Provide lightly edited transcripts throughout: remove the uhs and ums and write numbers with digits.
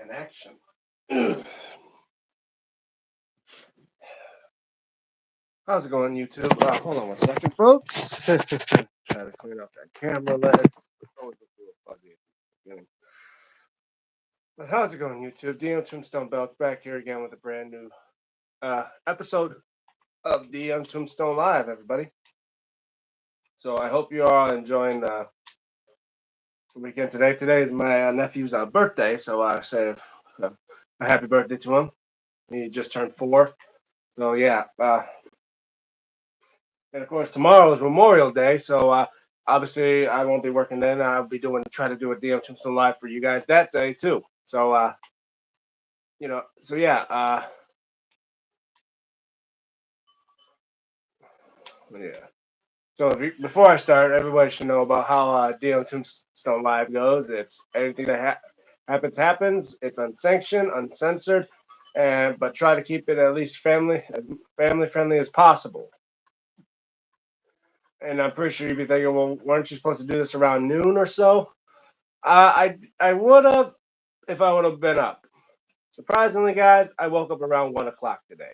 in action. How's it going, YouTube? Hold on one second, folks. Try to clean up that camera lens. Always look a little fuzzy at the beginning. But how's it going, YouTube? DMTombstone Belts back here again with a brand new episode of DMTombstone Live, everybody. So I hope you are all enjoying the weekend today. Today is my nephew's birthday, so I say a happy birthday to him. He just turned 4. So yeah, and of course tomorrow is Memorial Day, so obviously I won't be working then. I'll be try to do a DM Tombstone Live for you guys that day too. So so yeah, yeah. So before I start, everybody should know about how DM Tombstone Live goes. It's anything that happens. It's unsanctioned, uncensored, but try to keep it at least family friendly as possible. And I'm pretty sure you'd be thinking, well, weren't you supposed to do this around noon or so? I would have if I would have been up. Surprisingly, guys, I woke up around 1 o'clock today.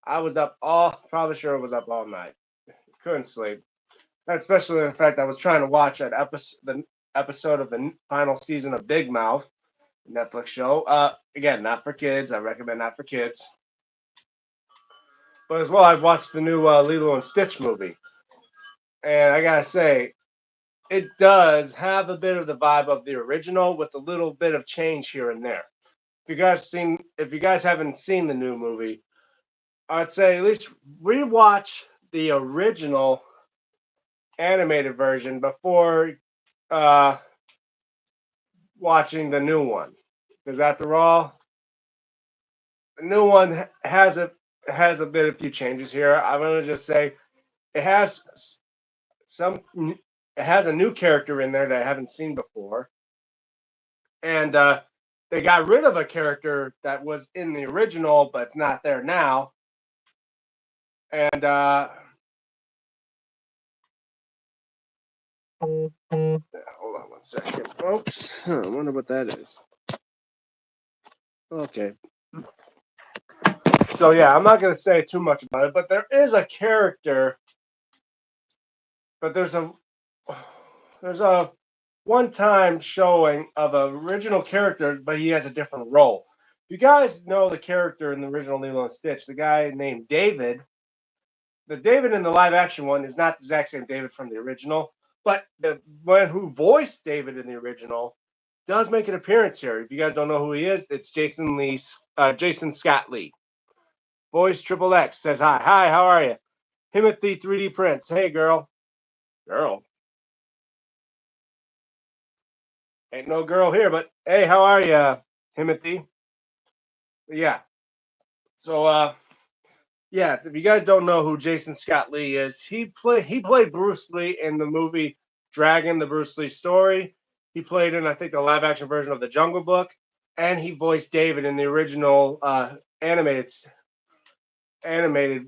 I was up probably sure I was up all night. Couldn't sleep. Especially the fact I was trying to watch the episode of the final season of Big Mouth, Netflix show. Again, not for kids. I recommend not for kids. But as well, I've watched the new Lilo and Stitch movie, and I gotta say, it does have a bit of the vibe of the original with a little bit of change here and there. If you guys haven't seen the new movie, I'd say at least rewatch the original animated version before uh, watching the new one, because after all, the new one has a bit of few changes here. I'm gonna just say it has some it has a new character in there that I haven't seen before, and they got rid of a character that was in the original, but it's not there now. And hold on one second, folks. I wonder what that is. Okay. So yeah, I'm not gonna say too much about it, but there is a character. But there's a one-time showing of an original character, but he has a different role. You guys know the character in the original Lilo and Stitch, the guy named David. The David in the live-action one is not the exact same David from the original, but the one who voiced David in the original does make an appearance here. If you guys don't know who he is, it's Jason Scott Lee. Voice Triple X says hi. Hi, how are you? Timothy 3D Prince. Hey, girl. Girl. Ain't no girl here, but hey, how are you, Timothy? Yeah. So, yeah. If you guys don't know who Jason Scott Lee is, he played Bruce Lee in the movie Dragon: The Bruce Lee Story. He played in I think the live action version of The Jungle Book, and he voiced David in the original animated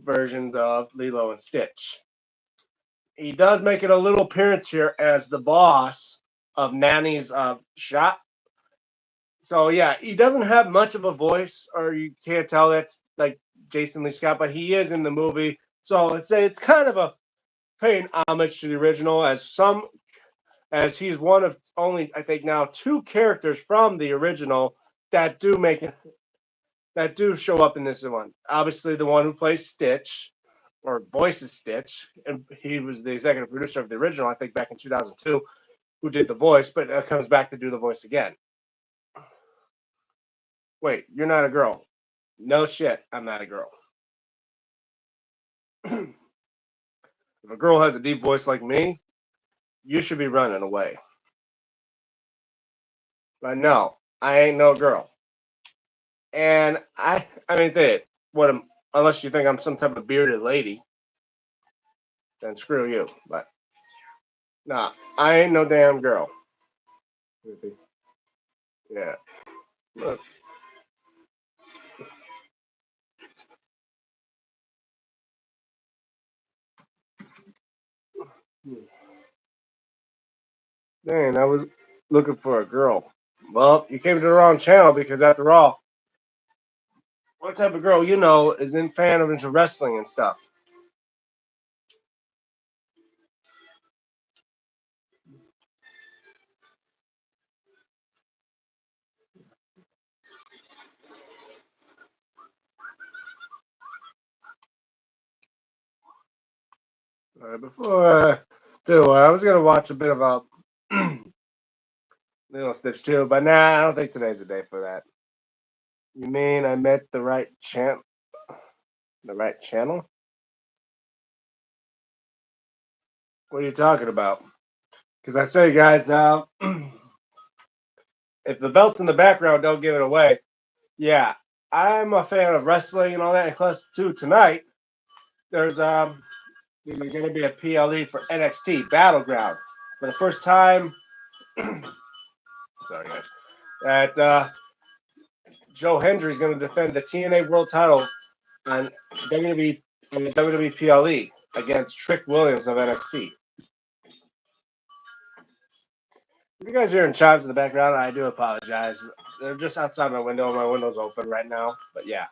versions of Lilo and Stitch. He does make it a little appearance here as the boss of Nanny's shop. So yeah, he doesn't have much of a voice, or you can't tell that's like Jason Lee Scott, but he is in the movie. So let's say it's kind of a paying homage to the original, as he's one of only I think now 2 characters from the original that do show up in this one. Obviously, the one who plays Stitch or voices Stitch, and he was the executive producer of the original, I think back in 2002, who did the voice, but comes back to do the voice again. Wait, you're not a girl. No shit, I'm not a girl. If a girl has a deep voice like me, you should be running away. But no, I ain't no girl. And I mean, unless you think I'm some type of bearded lady, then screw you. But nah, I ain't no damn girl. Yeah. Look. Dang, I was looking for a girl. Well, you came to the wrong channel because after all, what type of girl you know is in fan of into wrestling and stuff? Before do I was gonna watch a bit of a Little Stitch too, but nah, I don't think today's the day for that. You mean I met the right channel? What are you talking about? Because I say, guys, if the belts in the background don't give it away, yeah, I'm a fan of wrestling and all that. And plus, too, tonight there's going to be a PLE for NXT Battleground for the first time. Sorry, guys. That Joe Hendry's going to defend the TNA World Title on WWE in the WWE PLE against Trick Williams of NXT. If you guys are hearing chimes in the background, I do apologize. They're just outside my window. My window's open right now, but yeah.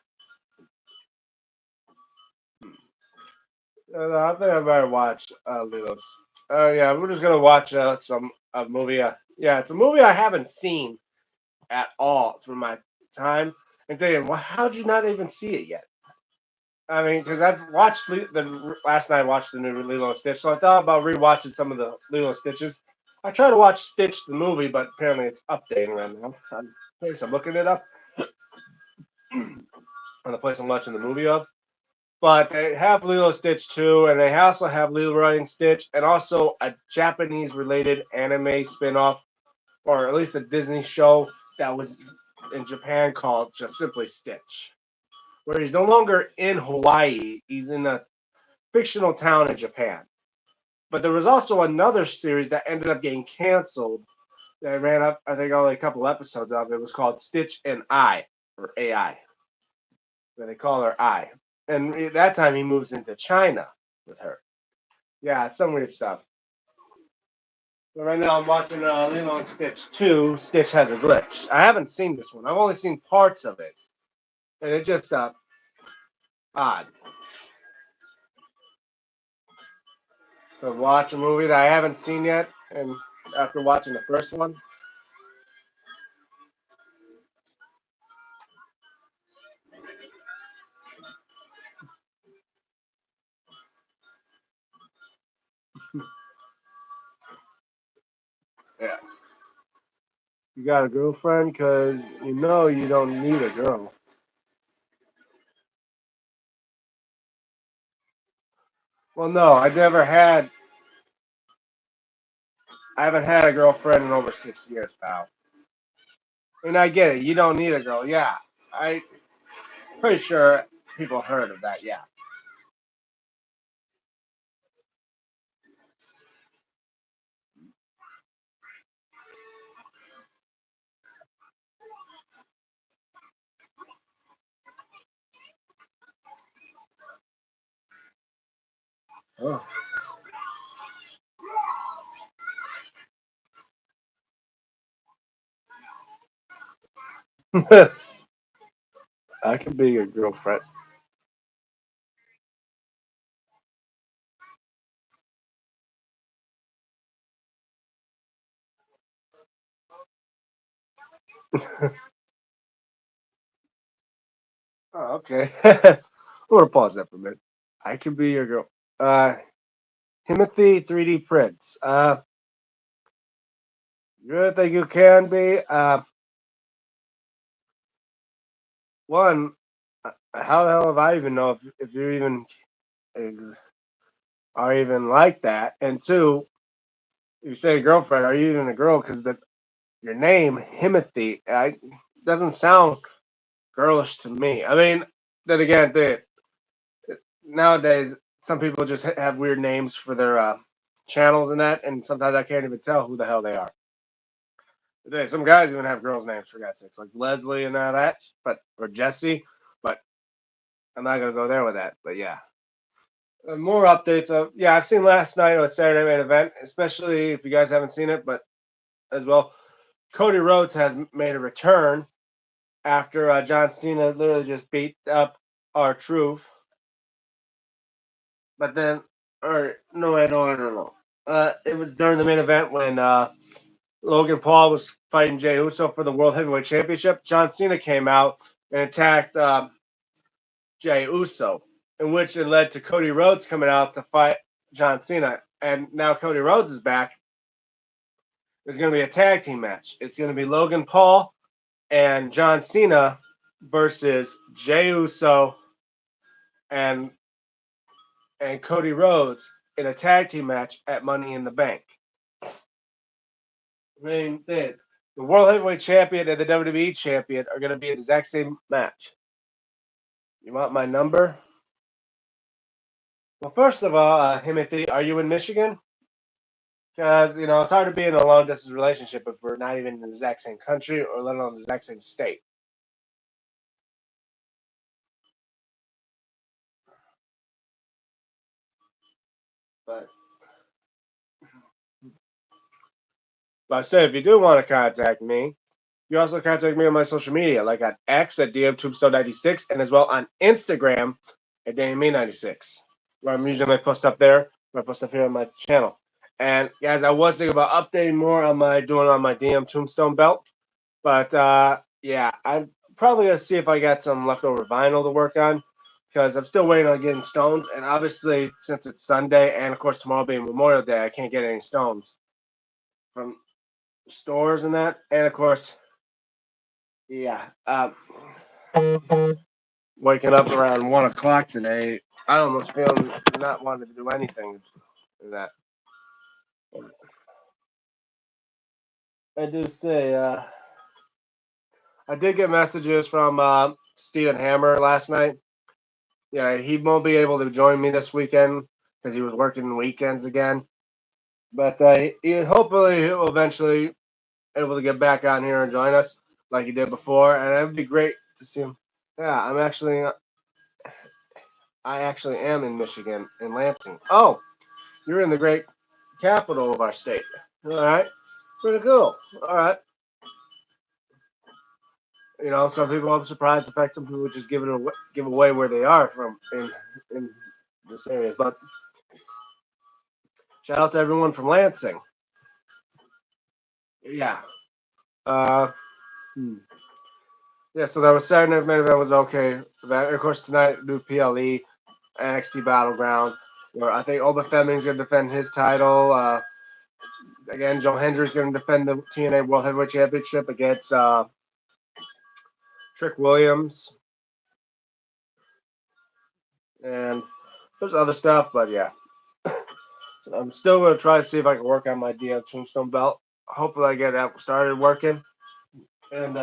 I think I better watch Lilos. Yeah, we're just gonna watch some a movie. Yeah, it's a movie I haven't seen at all through my time. And thinking, well, how'd you not even see it yet? I mean, because I've watched the last night. I watched the new Lilo and Stitch, so I thought about rewatching some of the Lilo and Stitches. I tried to watch Stitch the movie, but apparently it's updating right now. I'm looking it up on the place I'm watching the movie of. But they have Lilo and Stitch too, and they also have Leroy and Stitch, and also a Japanese related anime spin off, or at least a Disney show that was in Japan called just simply Stitch, where he's no longer in Hawaii, he's in a fictional town in Japan. But there was also another series that ended up getting canceled that ran up, I think, only a couple episodes of. It was called Stitch and I, or AI, where they call her I. And at that time, he moves into China with her. Yeah, it's some weird stuff. But right now, I'm watching Lilo and Stitch 2. Stitch has a glitch. I haven't seen this one. I've only seen parts of it, and it's just odd to watch a movie that I haven't seen yet, and after watching the first one, yeah, you got a girlfriend because you know you don't need a girl. Well, no, I haven't had a girlfriend in over 6 years, pal. And I get it. You don't need a girl. Yeah, I pretty sure people heard of that. Yeah. Oh. I can be your girlfriend. Oh, okay. I'm gonna pause that for a minute. I can be your girl. Uh, Timothy 3D prints. You really think you can be? One, how the hell have I even know if you even ex- are even like that? And two, you say girlfriend, are you even a girl? Because your name Timothy, doesn't sound girlish to me. I mean, then again, nowadays some people just have weird names for their channels and that, and sometimes I can't even tell who the hell they are. Some guys even have girls' names for God's sakes, like Leslie and all that, but or Jesse. But I'm not gonna go there with that. But yeah, more updates. Yeah, I've seen last night on a Saturday Night Event, especially if you guys haven't seen it, but as well. Cody Rhodes has made a return after John Cena literally just beat up R-Truth. But then, or no, I don't know. It was during the main event when Logan Paul was fighting Jey Uso for the World Heavyweight Championship. John Cena came out and attacked Jey Uso, in which it led to Cody Rhodes coming out to fight John Cena. And now Cody Rhodes is back. There's going to be a tag team match. It's going to be Logan Paul and John Cena versus Jey Uso and Cody Rhodes in a tag team match at Money in the Bank. I mean, the World Heavyweight Champion and the WWE Champion are going to be in the exact same match. You want my number? Well, first of all, Timothy, are you in Michigan? Because, it's hard to be in a long distance relationship if we're not even in the exact same country or let alone the exact same state. But I say, if you do want to contact me, you also contact me on my social media, like on X at DMTombstone96, and as well on Instagram at DME96, where I'm usually post up there, where I post up here on my channel. And guys, I was thinking about updating more on my DM Tombstone belt, but yeah, I'm probably gonna see if I got some leftover vinyl to work on because I'm still waiting on getting stones. And obviously, since it's Sunday and of course tomorrow being Memorial Day, I can't get any stones from stores and that. And of course, yeah, waking up around 1 o'clock today, I almost feel not wanting to do anything in that. I do say, I did get messages from Steven Hammer last night. Yeah, he won't be able to join me this weekend because he was working weekends again. But hopefully he'll eventually able to get back on here and join us like he did before, and it would be great to see him. Yeah, I actually am in Michigan, in Lansing. Oh, you're in the great capital of our state. All right, pretty cool. All right. Some people I'm surprised the fact some people just give away where they are from in this area. But shout out to everyone from Lansing. Yeah. Uh, yeah. So that was Saturday night main event was okay. Of course, tonight new PLE NXT Battleground, where I think Oba Femi's going to defend his title. Again, Joe Hendry's going to defend the TNA World Heavyweight Championship against Trick Williams. And there's other stuff, but yeah. I'm still going to try to see if I can work on my DM Tombstone belt. Hopefully I get that started working. And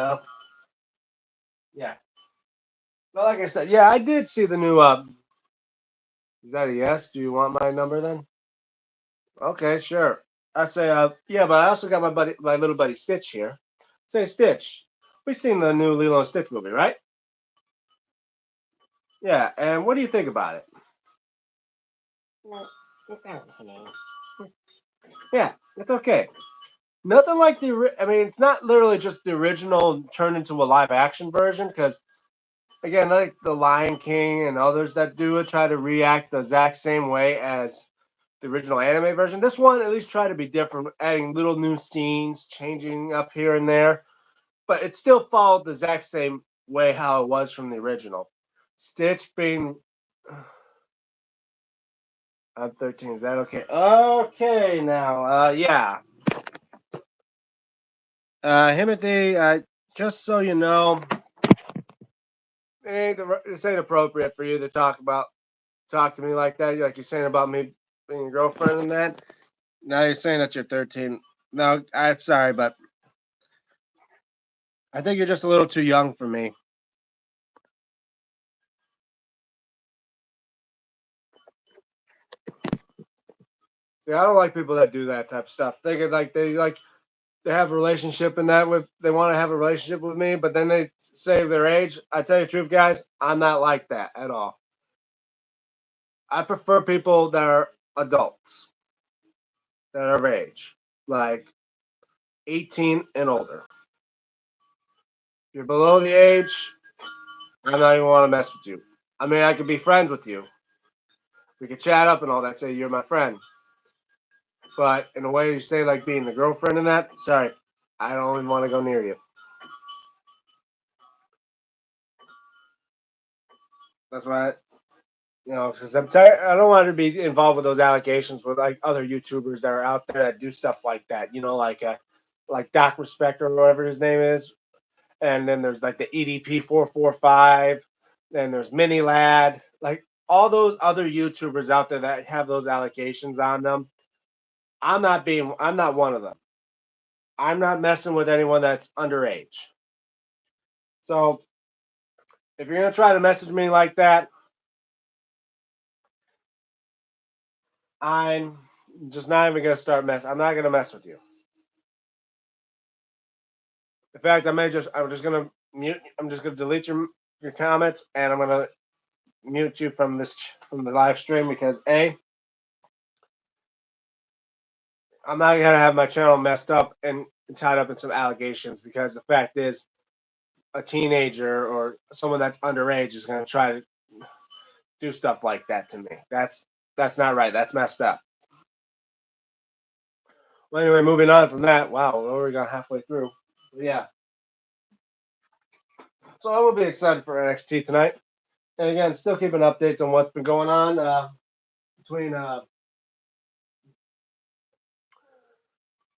yeah. But like I said, yeah, I did see the new is that a yes? Do you want my number then? Okay, sure. I'd say yeah, but I also got my little buddy Stitch here. Say Stitch. We've seen the new Lilo and Stitch movie, right? Yeah, and what do you think about it? Yeah, it's okay. Nothing like I mean, it's not literally just the original turned into a live action version, because again, like the Lion King and others that do it, try to react the exact same way as the original anime version. This one at least try to be different, adding little new scenes, changing up here and there, but it still followed the exact same way how it was from the original. Stitch being I'm 13. Is that okay? Okay, now, yeah. Timothy, just so you know, this ain't appropriate for you to talk to me like that. Like you're saying about me being your girlfriend and that. Now you're saying that you're 13. No, I'm sorry, but I think you're just a little too young for me. See, I don't like people that do that type of stuff. They have a relationship and they want to have a relationship with me, but then they say their age. I tell you the truth, guys, I'm not like that at all. I prefer people that are adults, that are of age, like 18 and older. If you're below the age, I don't even want to mess with you. I mean, I could be friends with you. We could chat up and all that, say you're my friend. But in a way you say like being the girlfriend and that, sorry, I don't even want to go near you. That's why, because I'm tired. I don't want to be involved with those allegations with like other YouTubers that are out there that do stuff like that. Like Doc Respect or whatever his name is, and then there's like the EDP 445, then there's Mini Lad, like all those other YouTubers out there that have those allegations on them. I'm not one of them. I'm not messing with anyone that's underage. So if you're gonna try to message me like that, I'm just not even gonna start mess. I'm not gonna mess with you. In fact, I'm just gonna mute. I'm just gonna delete your comments, and I'm gonna mute you from the live stream because I'm not gonna have my channel messed up and tied up in some allegations because the fact is a teenager or someone that's underage is gonna try to do stuff like that to me. That's not right. That's messed up. Well, anyway, moving on from that. Wow, we already got halfway through. But yeah. So I will be excited for NXT tonight. And again, still keeping updates on what's been going on between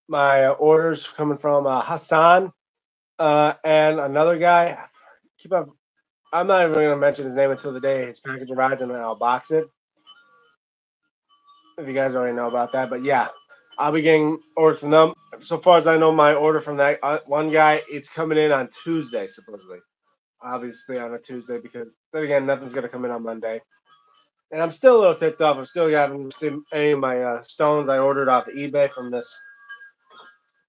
my orders coming from Hassan and another guy. Keep up. I'm not even going to mention his name until the day his package arrives, and then I'll box it. If you guys already know about that, but yeah, I'll be getting orders from them. So far as I know, my order from that one guy, it's coming in on Tuesday, supposedly. Obviously on a Tuesday because then again, nothing's going to come in on Monday. And I'm still a little ticked off. I'm still haven't received any of my stones I ordered off eBay from this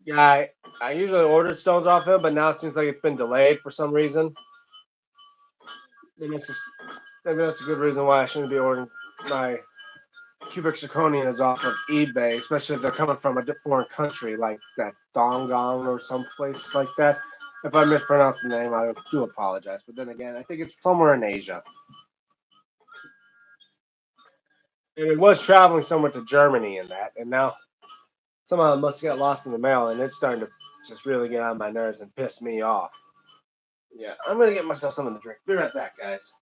guy. I usually ordered stones off him, but now it seems like it's been delayed for some reason. Maybe, maybe that's a good reason why I shouldn't be ordering my cubic zirconias off of eBay, especially if they're coming from a foreign country like that Dongong or someplace like that. If I mispronounce the name, I do apologize. But then again, I think it's somewhere in Asia. And it was traveling somewhere to Germany in that, and now somehow it must get lost in the mail, and it's starting to just really get on my nerves and piss me off. Yeah, I'm gonna get myself something to drink. Be right back, guys.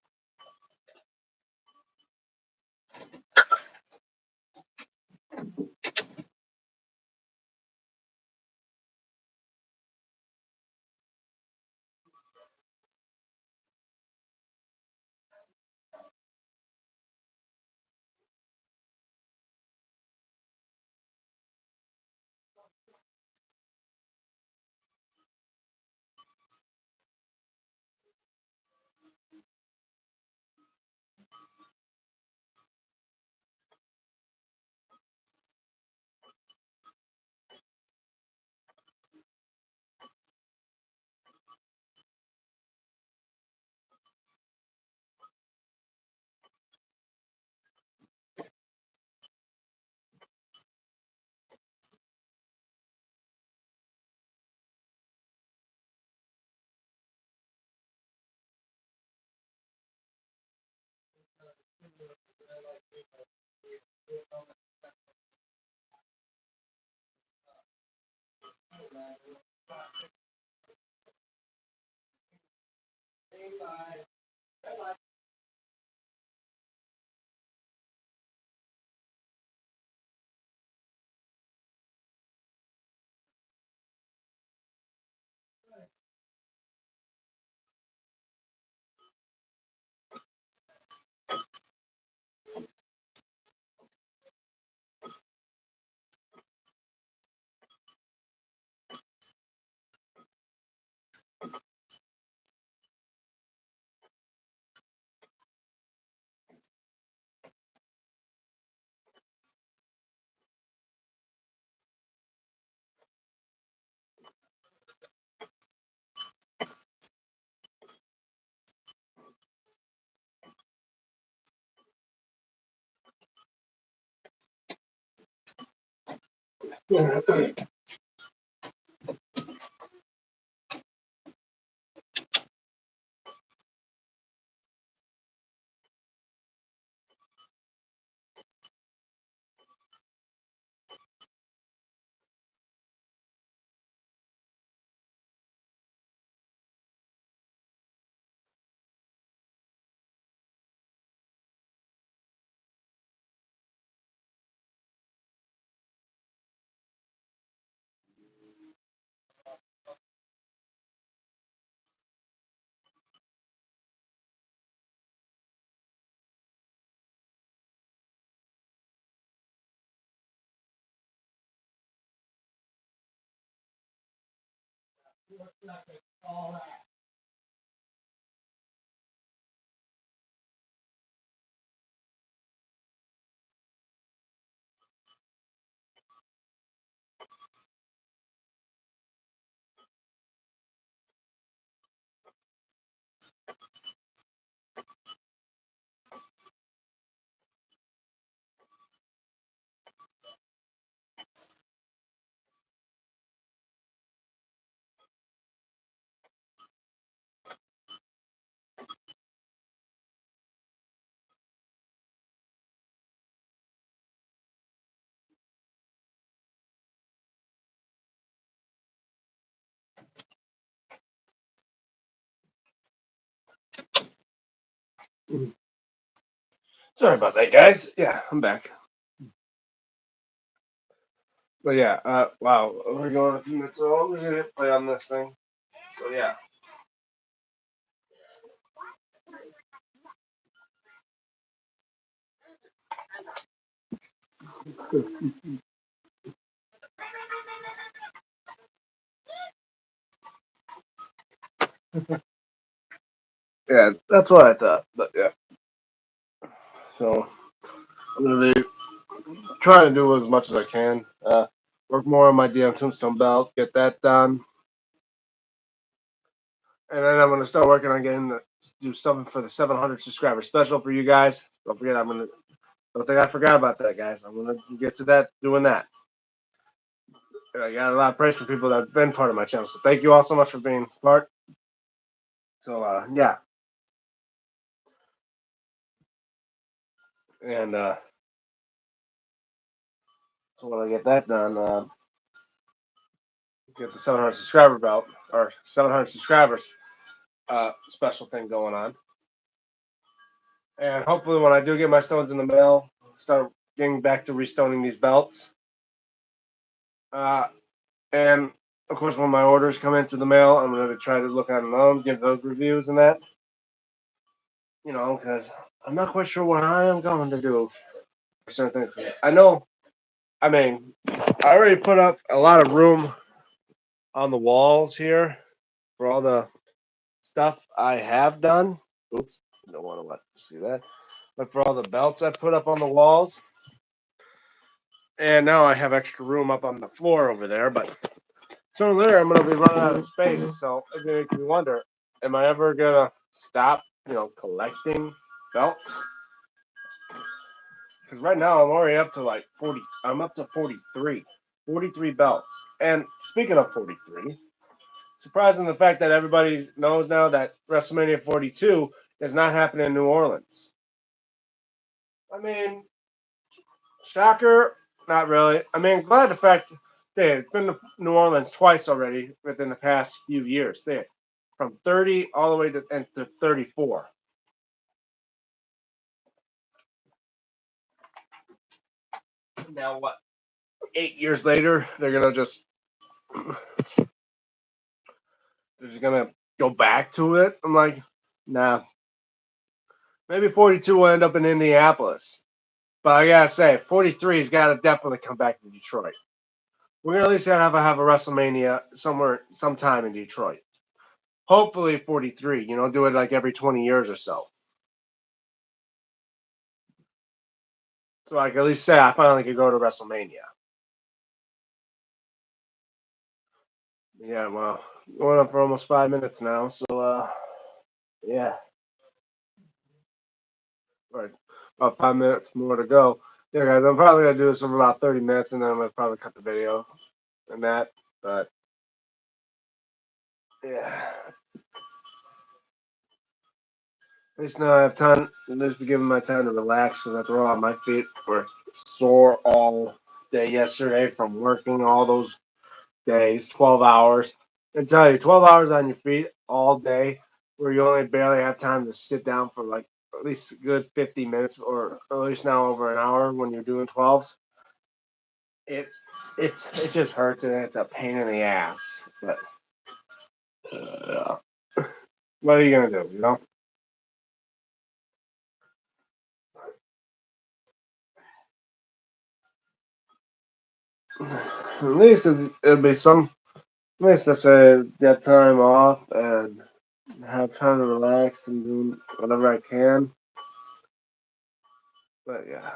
Sorry about that, guys. Yeah, I'm back. But yeah, wow, we're going a few minutes. So we're gonna play on this thing. So yeah. Yeah, that's what I thought. But yeah, so I'm gonna be trying to do as much as I can. Work more on my DMTombstone belt, get that done, and then I'm gonna start working on getting do something for the 700 subscriber special for you guys. Don't forget, don't think I forgot about that, guys. I'm gonna get to that, doing that. And I got a lot of praise from people that have been part of my channel, so thank you all so much for being part. So yeah, and so when I get that done, get the 700 subscriber belt or 700 subscribers special thing going on. And hopefully, when I do get my stones in the mail, start getting back to restoning these belts. And of course, when my orders come in through the mail, I'm going to try to look on them, give those reviews and that. You know, because I'm not quite sure what I am going to do for certain things. I know, I mean, I already put up a lot of room on the walls here for all the stuff I have done. Oops, don't want to let you see that. But for all the belts I put up on the walls. And now I have extra room up on the floor over there. But sooner or later, I'm going to be running out of space. So it makes me wonder, am I ever going to stop, collecting belts? Because right now I'm already up to like 40. I'm up to 43. 43 belts. And speaking of 43, surprising the fact that everybody knows now that WrestleMania 42 is not happening in New Orleans. I mean, shocker, not really. I mean, glad the fact they've been to New Orleans twice already within the past few years. They from 30 all the way to 34. Now what? 8 years later, they're just gonna go back to it. I'm like, nah. Maybe 42 will end up in Indianapolis, but I gotta say, 43's got to definitely come back to Detroit. We're gonna at least gotta have a WrestleMania somewhere, sometime in Detroit. Hopefully 43. Do it like every 20 years or so. So I can at least say I finally could go to WrestleMania. Yeah, well, going up for almost 5 minutes now. So yeah, right, about 5 minutes more to go. Yeah, guys, I'm probably gonna do this for about 30 minutes, and then I'm gonna probably cut the video and that. But yeah, at least now I have time. At least be giving my time to relax because after all, my feet were sore all day yesterday from working all those days, 12 hours. I tell you, 12 hours on your feet all day, where you only barely have time to sit down for like at least a good 50 minutes, or at least now over an hour when you're doing 12s. It just hurts and it's a pain in the ass. But uh, what are you gonna do? At least it'll be At least I say get time off and have time to relax and do whatever I can. But yeah,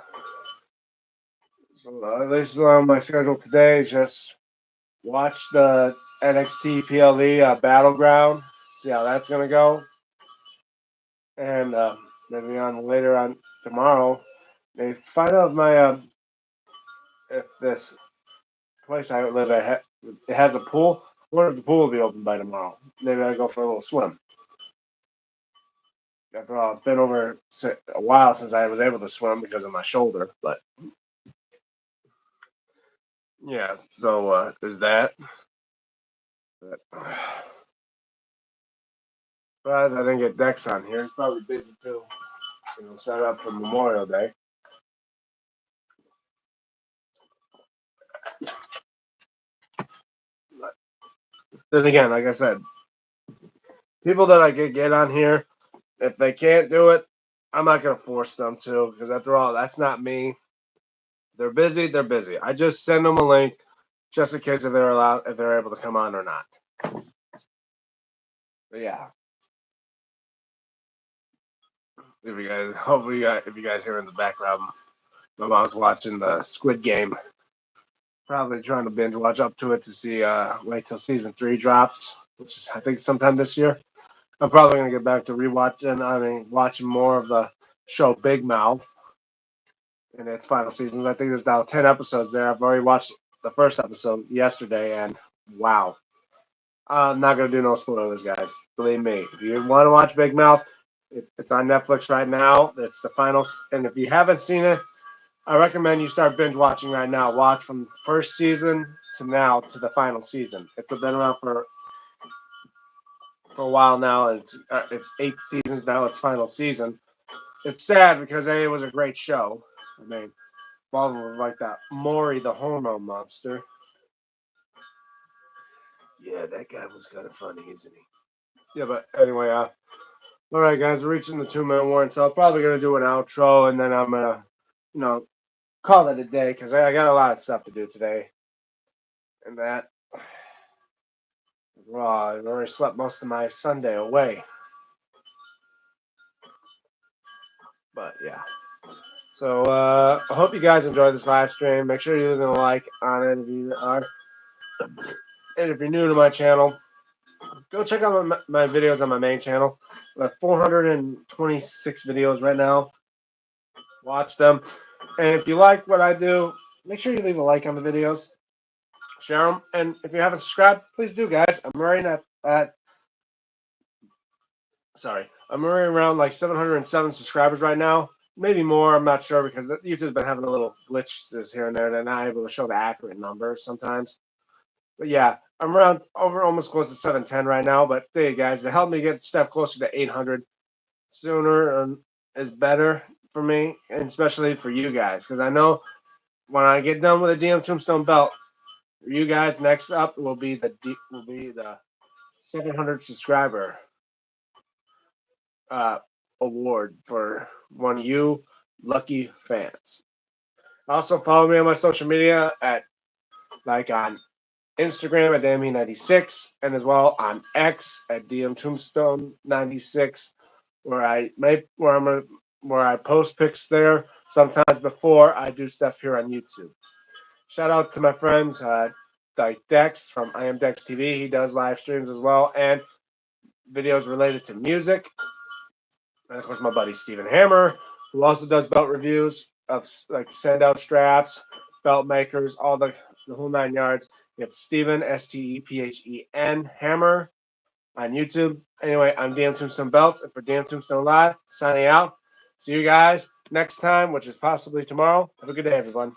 so at least on my schedule today is just watch the NXT PLE Battleground, see how that's gonna go, and maybe on later on tomorrow, maybe find out if this place I live at it has a pool. I wonder if the pool will be open by tomorrow. Maybe I go for a little swim. After all, it's been over a while since I was able to swim because of my shoulder. But yeah, so there's that. But, I didn't get Dex on here. He's probably busy too. Set up for Memorial Day. But then again, like I said, people that I could get on here, if they can't do it, I'm not gonna force them to, because after all, that's not me. They're busy. They're busy. I just send them a link, just in case if they're able to come on or not. But yeah, if you guys hear in the background, my mom's watching the Squid Game. Probably trying to binge watch up to it to see. Wait till season 3 drops, which is I think sometime this year. I'm probably gonna get back to watching more of the show Big Mouth in its final seasons. I think there's now 10 episodes there. I've already watched the first episode yesterday, and wow. I'm not gonna do no spoilers, guys. Believe me. If you want to watch Big Mouth, it's on Netflix right now. It's the final, and if you haven't seen it, I recommend you start binge watching right now. Watch from first season to now to the final season. It's been around for a while now, and it's 8 seasons now. It's final season. It's sad because it was a great show. I mean, Marvel was like that Maury the hormone monster. Yeah, that guy was kind of funny, isn't he? Yeah, but anyway, all right, guys, we're reaching the 2 minute warning, so I'm probably gonna do an outro, and then I'm gonna, you know, call it a day because I got a lot of stuff to do today, and that. Well, I've already slept most of my Sunday away, but yeah. So I hope you guys enjoyed this live stream. Make sure you leave a like on it if you are, and if you're new to my channel, go check out my videos on my main channel. I have 426 videos right now. Watch them. And if you like what I do, make sure you leave a like on the videos. Share them. And if you haven't subscribed, please do, guys. I'm right I'm right around like 707 subscribers right now. Maybe more. I'm not sure because YouTube's been having a little glitches here and there. They're not able to show the accurate numbers sometimes. But yeah, I'm around over almost close to 710 right now. But there you guys, to help me get a step closer to 800 sooner is better for me, and especially for you guys, because I know when I get done with the DM Tombstone belt, for you guys, next up will be the 700 subscriber uh, award for one of you lucky fans. Also, follow me on my social media on Instagram at DME96 and as well on X at DMTombstone96, where I post pics there sometimes before I do stuff here on YouTube. Shout out to my friends like Dex from I Am Dex TV. He does live streams as well and videos related to music. And of course, my buddy Steven Hammer, who also does belt reviews of like send out straps, belt makers, all the whole 9 yards. It's Steven Stephen Hammer on YouTube. Anyway, I'm DM Tombstone Belts, and for DM Tombstone Live, signing out. See you guys next time, which is possibly tomorrow. Have a good day, everyone.